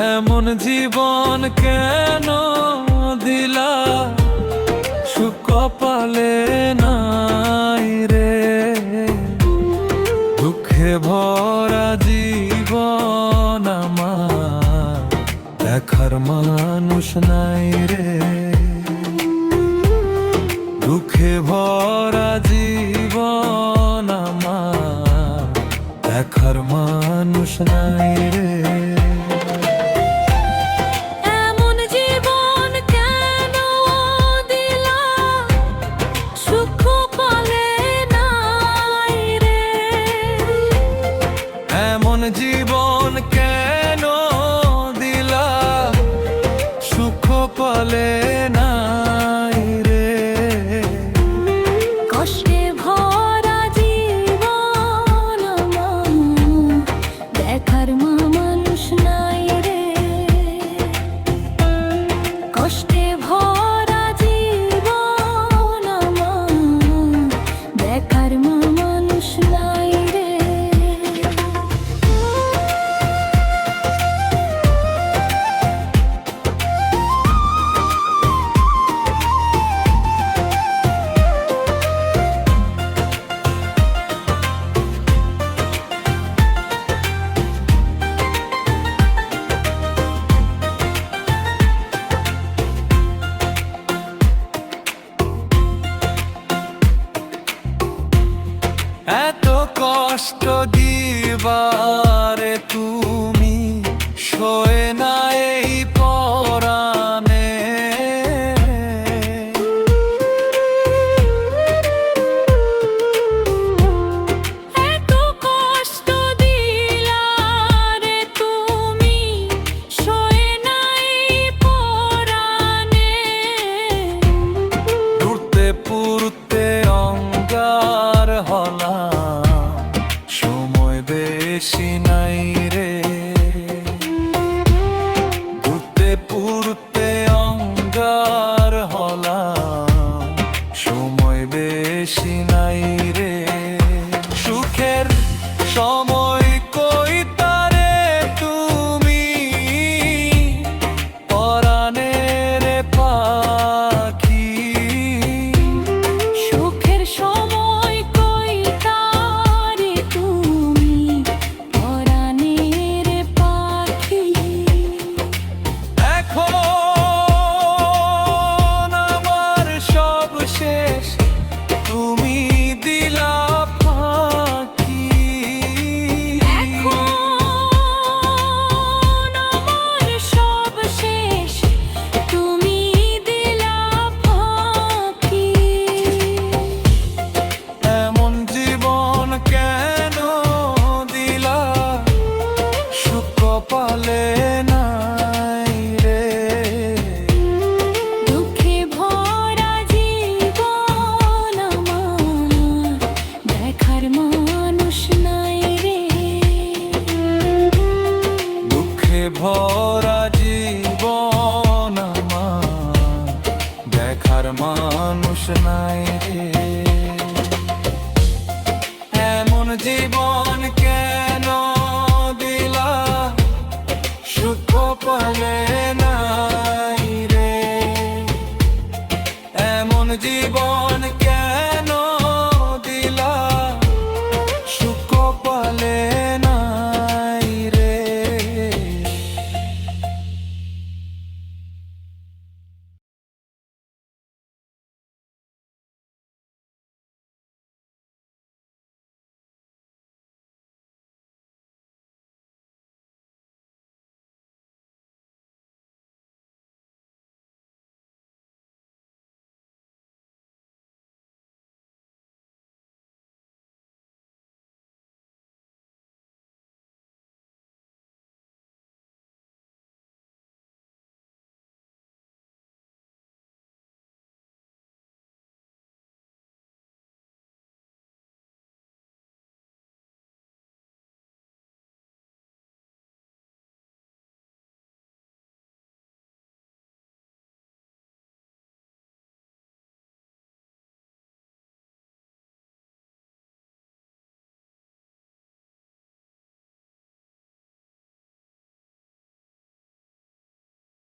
এমন জীবন কেন দিলা, সুখ কপালে নাই রে। দুঃখে ভরা জীবন আমার, দেখার মানুষ নাই রে। দুঃখে ভরা জীবন আমার, দেখার মানুষ নাই রে। জীবন কেন দিলা, সুখ পালে নাই রে। কষ্টে ভরা জীবন আমার, দেখার মানুষ নাই রে। কষ্টে ভরা জীবন আমার, দেখার মানুষ নাই রে। এত কষ্ট দিবারে তুমি সয়ে না এই পরাণে। এত কষ্ট দিলা রে তুমি, সয়ে না এই পরাণে। ঘুরতে পুরতে অঙ্গার হলা, সময় বেশি নাই